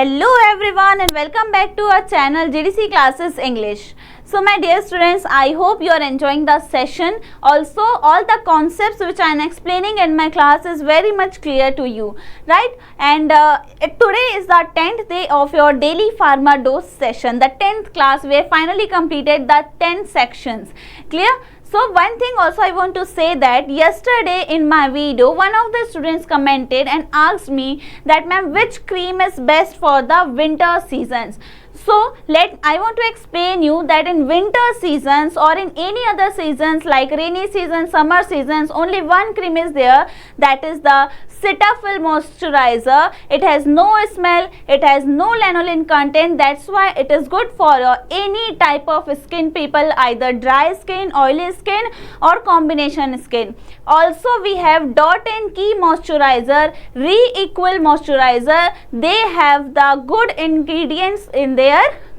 Hello everyone and welcome back to our channel GDC Classes English. So my dear students, I hope you are enjoying the session. Also, all the concepts which I am explaining in my class is very much clear to you, right? And today is the 10th day of your Daily Pharma Dose session, the 10th class. We have finally completed the 10 sections. Clear? So one thing also I want to say that yesterday in my video, one of the students commented and asked me that ma'am, which cream is best for the winter seasons. So I want to explain you that in winter seasons or in any other seasons like rainy season, summer seasons, only one cream is there, that is the Cetaphil moisturizer. It has no smell, it has no lanolin content. That's why it is good for any type of skin people, either dry skin, oily skin or combination skin. Also we have 𝙤𝙤𝘾𝙄𝑼 moisturizer, 𝘂𝙂𝙎𝑎𝑙 moisturizer. They have the good ingredients in their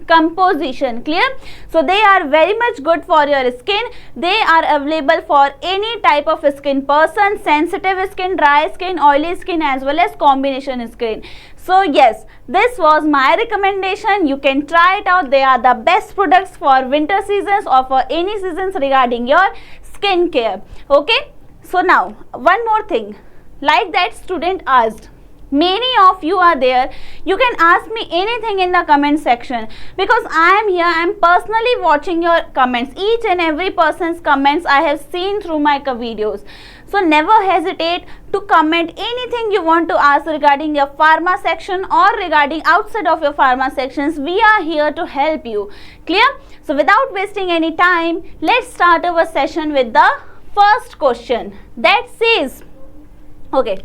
composition. Clear? So they are very much good for your skin. They are available for any type of skin person, sensitive skin, dry skin, oily skin as well as combination skin. So yes, this was my recommendation. You can try it out. They are the best products for winter seasons or for any seasons regarding your skin care. Okay, so now one more thing, like that student asked, many of you are there, you can ask me anything in the comment section, because I am here, I am personally watching your comments. Each and every person's comments I have seen through my videos. So never hesitate to comment anything you want to ask regarding your pharma section or regarding outside of your pharma sections. We are here to help you. Clear? So without wasting any time, let's start our session with the first question that says, okay,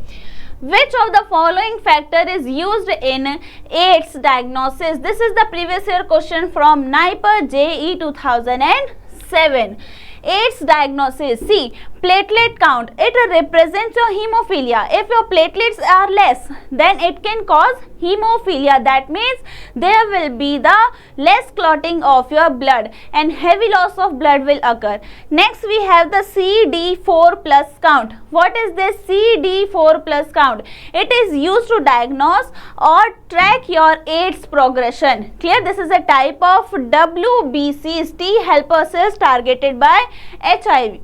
which of the following factor is used in AIDS diagnosis? This is the previous year question from NIPER JE 2007. AIDS diagnosis. See, platelet count. It represents your hemophilia. If your platelets are less, then it can cause hemophilia. That means there will be the less clotting of your blood and heavy loss of blood will occur. Next we have the CD4 plus count. What is this CD4 plus count? It is used to diagnose or track your AIDS progression. Clear? This is a type of WBCs, T helper cells targeted by HIV.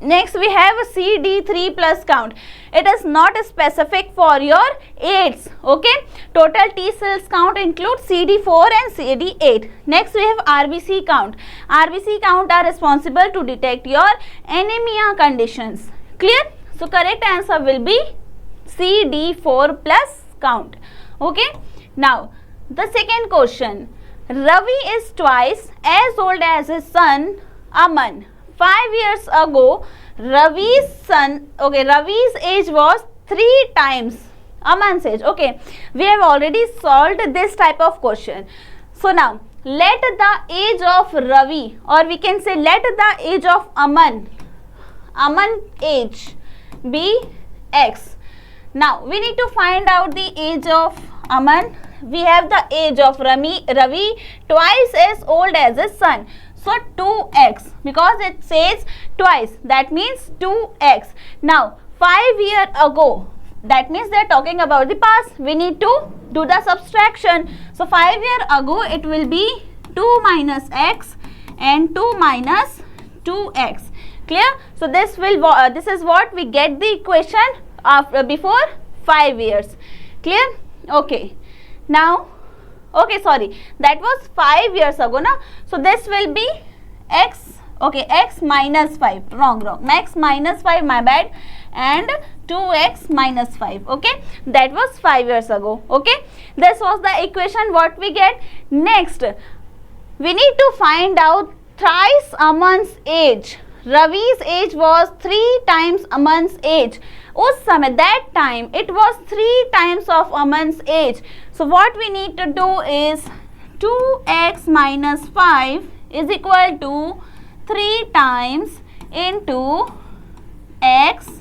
Next we have a CD3 plus count. It is not specific for your AIDS. Okay, total T cells count includes CD4 and CD8. Next we have RBC count. RBC count are responsible to detect your anemia conditions. Clear? So correct answer will be CD4 plus count. Okay, now the second question, Ravi is twice as old as his son Aman. 5 years ago, Ravi's age was 3 times Aman's age. Okay, we have already solved this type of question. So now, let the age of Ravi, or we can say let the age of Aman age be X. Now, we need to find out the age of Aman. We have the age of Ravi twice as old as his son. So 2x, because it says twice, that means 2x. Now 5 years ago, that means they are talking about the past. We need to do the subtraction. So 5 years ago it will be 2 minus x and 2 minus 2x. Clear? So this is what we get the equation after before 5 years. Clear? Okay. Now, okay, sorry, that was 5 years ago, na? So this will be x, okay, x minus 5, wrong, x minus 5, my bad, and 2x minus 5, okay, that was 5 years ago. Okay, this was the equation what we get. Next, we need to find out thrice Aman's age. Ravi's age was 3 times Aman's age. Us samay, that time it was 3 times of Aman's age. So what we need to do is 2x minus 5 is equal to 3 times into x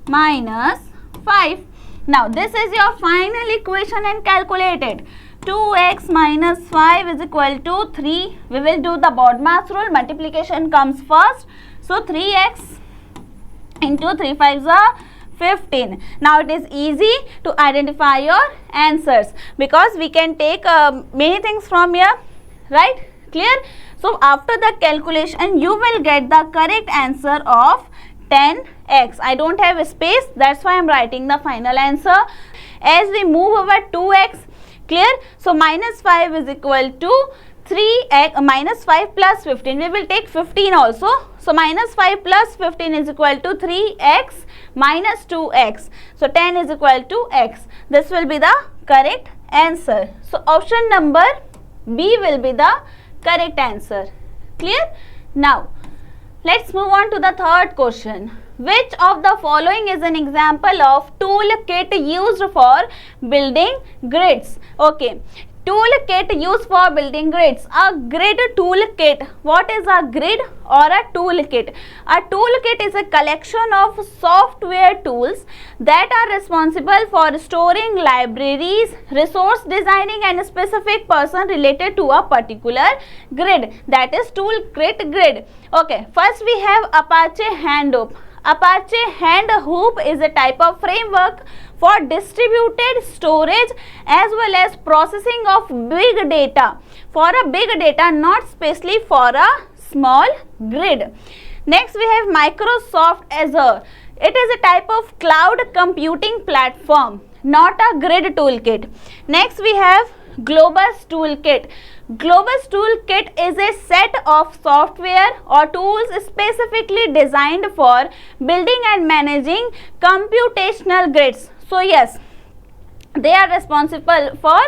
minus 5. Now this is your final equation and calculated. 2x minus 5 is equal to 3. We will do the BODMAS rule. Multiplication comes first. So 3x into 3 5s are 15. Now it is easy to identify your answers because we can take many things from here, right? Clear? So after the calculation you will get the correct answer of 10x. I don't have a space, that's why I am writing the final answer. As we move over 2x, clear? So minus 5 is equal to 3x, minus 5 plus 15, we will take 15 also. So minus 5 plus 15 is equal to 3x minus 2x. So 10 is equal to x. This will be the correct answer. So option number B will be the correct answer. Clear? Now let's move on to the third question. Which of the following is an example of toolkit used for building grids? Okay. Toolkit used for building grids. A grid toolkit. What is a grid or a toolkit? A toolkit is a collection of software tools that are responsible for storing libraries, resource designing and a specific person related to a particular grid. That is toolkit grid. Okay, first we have Apache Hadoop. Apache Hadoop is a type of framework for distributed storage as well as processing of big data. For a big data, not specially for a small grid. Next we have Microsoft Azure. It is a type of cloud computing platform, not a grid toolkit. Next we have Globus Toolkit. Globus Toolkit is a set of software or tools specifically designed for building and managing computational grids. So yes, they are responsible for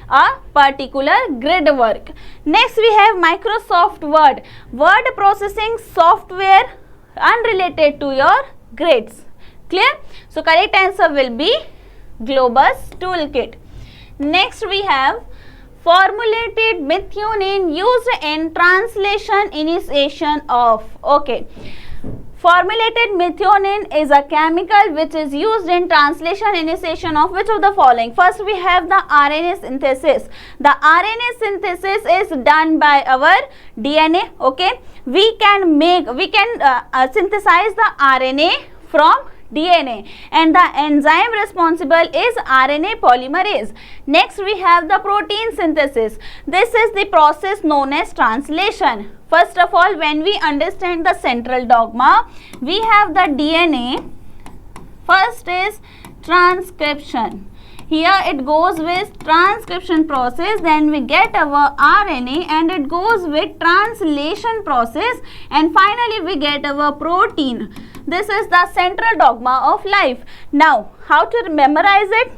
a particular grid work. Next we have Microsoft Word. Word processing software unrelated to your grids. Clear? So correct answer will be Globus Toolkit. Next we have formulated methionine used in translation initiation of. Okay. Formulated methionine is a chemical which is used in translation initiation of which of the following? First we have the RNA synthesis. The RNA synthesis is done by our DNA. Okay. We can synthesize the RNA from DNA and the enzyme responsible is RNA polymerase. Next we have the protein synthesis. This is the process known as translation. First of all, when we understand the central dogma, we have the DNA. First is transcription. Here it goes with transcription process, then we get our RNA and it goes with translation process and finally we get our protein. This is the central dogma of life. Now, how to memorize it?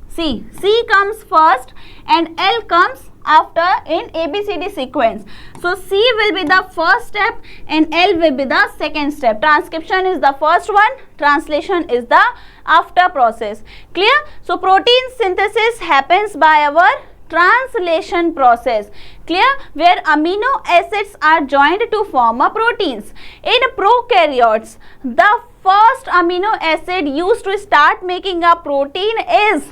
See, C comes first and L comes after in ABCD sequence. So, C will be the first step and L will be the second step. Transcription is the first one, translation is the after process. Clear? So, protein synthesis happens by our translation process. Clear? Where amino acids are joined to form a proteins. In prokaryotes, the first amino acid used to start making a protein is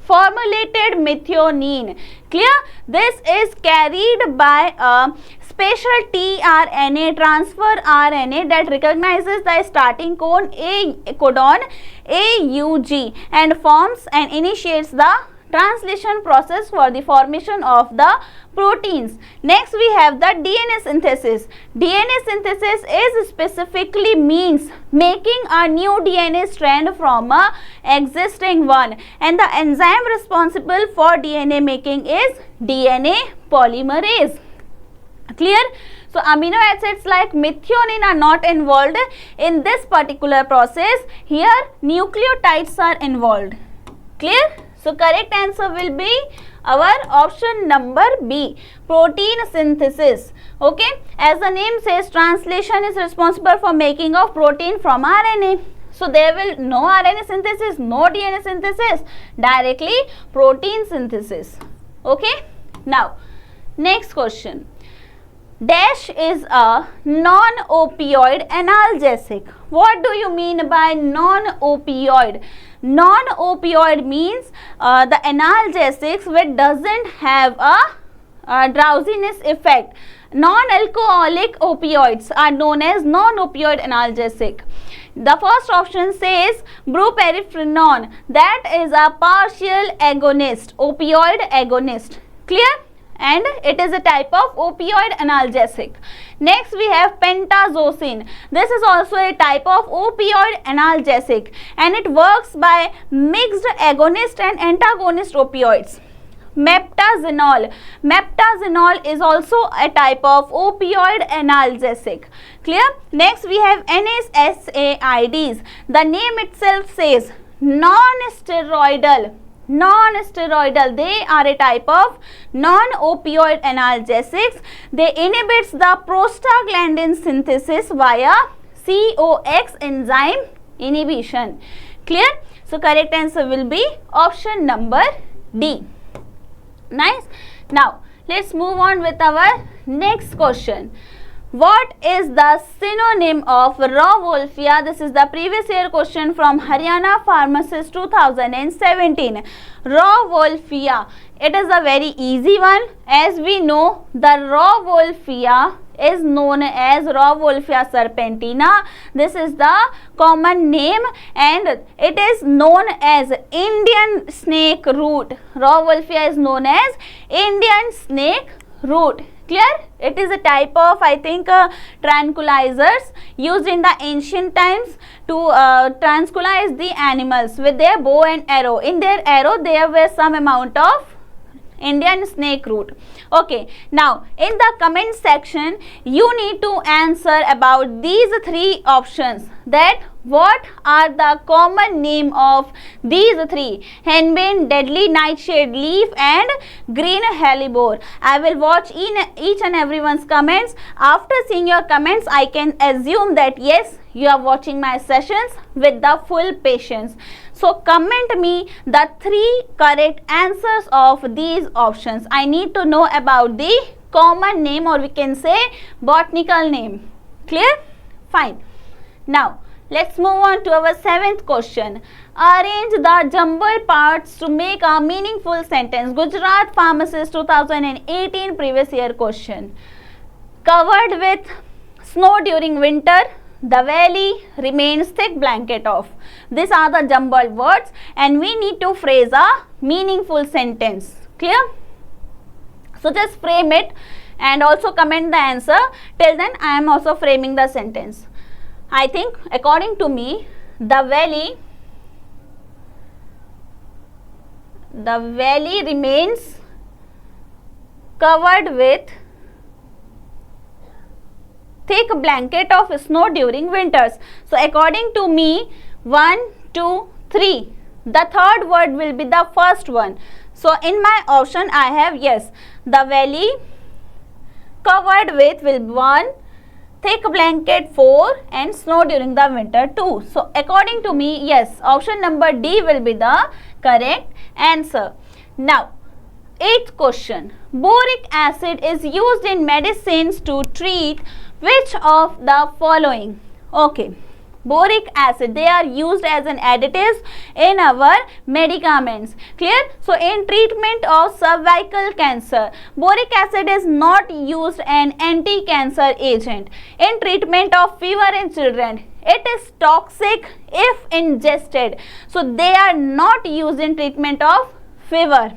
formulated methionine. Clear? This is carried by a special tRNA, transfer RNA, that recognizes the starting codon AUG and forms and initiates the translation process for the formation of the proteins. Next we have the DNA synthesis. DNA synthesis is specifically means making a new DNA strand from a existing one and the enzyme responsible for DNA making is DNA polymerase. Clear? So amino acids like methionine are not involved in this particular process. Here nucleotides are involved. Clear? So correct answer will be our option number B, protein synthesis. Okay, as the name says, translation is responsible for making of protein from RNA. So there will no RNA synthesis, no DNA synthesis, directly protein synthesis. Okay, now next question. Dash is a non-opioid analgesic. What do you mean by non-opioid? Non-opioid means the analgesics which doesn't have a drowsiness effect. Non-alcoholic opioids are known as non-opioid analgesic. The first option says bupropion, that is a partial agonist, opioid agonist. Clear? And it is a type of opioid analgesic. Next we have pentazocine. This is also a type of opioid analgesic and it works by mixed agonist and antagonist opioids. Meptazinol. Meptazinol is also a type of opioid analgesic. Clear? Next we have NSAIDs. The name itself says non-steroidal. Non-steroidal, they are a type of non-opioid analgesics. They inhibits the prostaglandin synthesis via COX enzyme inhibition. Clear? So correct answer will be option number D. Nice. Now let's move on with our next question. What is the synonym of Rauwolfia? This is the previous year question from Haryana Pharmacist 2017. Rauwolfia. It is a very easy one. As we know, the Rauwolfia is known as Rauwolfia serpentina. This is the common name and it is known as Indian snake root. Rauwolfia is known as Indian snake root. Clear? It is a type of, I think, tranquilizers used in the ancient times to tranquilize the animals with their bow and arrow. In their arrow there was some amount of Indian snake root. Okay, now in the comment section you need to answer about these three options, that what are the common name of these three: henbane, deadly nightshade leaf and green hellebore. I will watch each and everyone's comments. After seeing your comments, I can assume that yes, you are watching my sessions with the full patience. So comment me the three correct answers of these options. I need to know about the common name, or we can say botanical name. Clear? Fine. Now let's move on to our seventh question. Arrange the jumbled parts to make a meaningful sentence. Gujarat Pharmacist 2018 previous year question. Covered with snow during winter, the valley remains thick blanket of. These are the jumbled words and we need to phrase a meaningful sentence. Clear? So just frame it and also comment the answer. Till then I am also framing the sentence. I think according to me, the valley remains covered with thick blanket of snow during winters. So according to me, 1, 2, 3. The third word will be the first one. So in my option I have yes, the valley covered with will be 1, thick blanket 4 and snow during the winter 2. So according to me, yes, option number D will be the correct answer. Now, eighth question. Boric acid is used in medicines to treat which of the following? Okay. Boric acid, they are used as an additives in our medicaments. Clear? So in treatment of cervical cancer, boric acid is not used an anti-cancer agent. In treatment of fever in children, it is toxic if ingested. So they are not used in treatment of fever.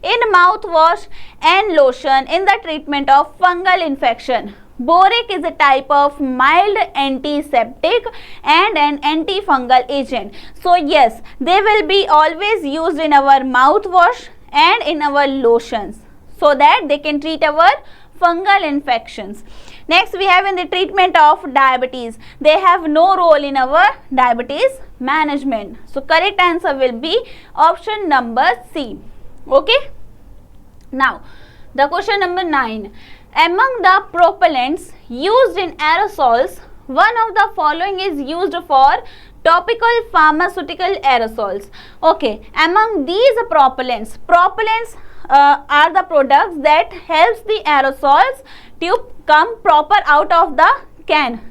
In mouthwash and lotion in the treatment of fungal infection, boric is a type of mild antiseptic and an antifungal agent. So yes, they will be always used in our mouthwash and in our lotions so that they can treat our fungal infections. Next we have in the treatment of diabetes. They have no role in our diabetes management. So correct answer will be option number C. Okay. Now the question number 9. Among the propellants used in aerosols, one of the following is used for topical pharmaceutical aerosols. Okay, among these propellants are the products that helps the aerosols to come proper out of the can.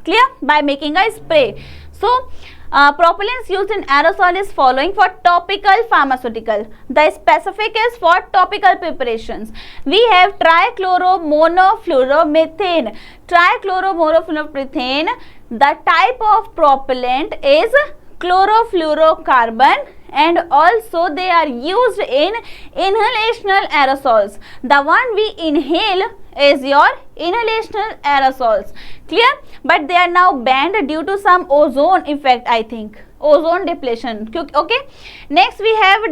Clear? By making a spray. So propellants used in aerosol is following for topical pharmaceutical. The specific is for topical preparations. We have trichloromonofluoromethane. Trichloromonofluoromethane, the type of propellant is chlorofluorocarbon, and also they are used in inhalational aerosols. The one we inhale is your inhalational aerosols. Clear? But they are now banned due to some ozone effect, I think. Ozone depletion. Okay. Next we have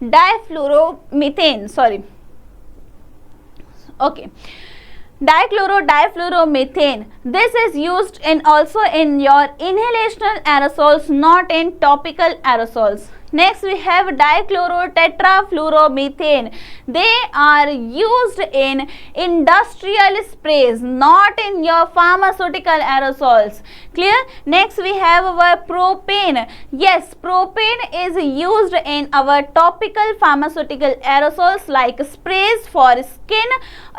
difluoromethane. Sorry. Okay. Difluoromethane. This is used in also in your inhalational aerosols, not in topical aerosols. Next we have dichlorotetrafluoromethane. They are used in industrial sprays, not in your pharmaceutical aerosols. Clear? Next we have our propane. Yes, propane is used in our topical pharmaceutical aerosols like sprays for skin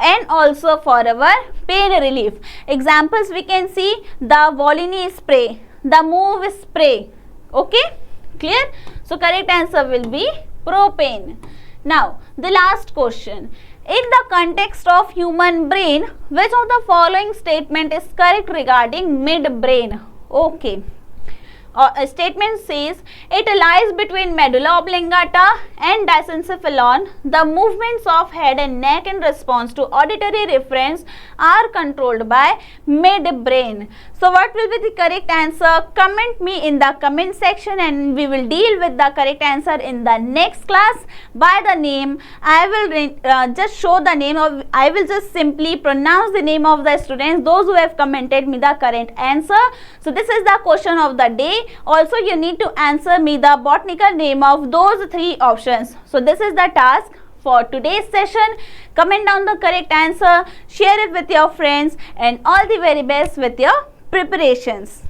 and also for our pain relief. Examples we can see the Volini spray, the Move spray. Okay? Clear? So correct answer will be propane. Now the last question. In the context of human brain, which of the following statement is correct regarding midbrain? Okay. A statement says it lies between medulla oblongata and diencephalon. The movements of head and neck in response to auditory reference are controlled by midbrain. So what will be the correct answer? Comment me in the comment section and we will deal with the correct answer in the next class. By the name, I will just show the name of, I will just simply pronounce the name of the students, those who have commented me the correct answer. So this is the question of the day. Also you need to answer me the botanical name of those three options. So this is the task for today's session. Comment down the correct answer, share it with your friends, and all the very best with your preparations.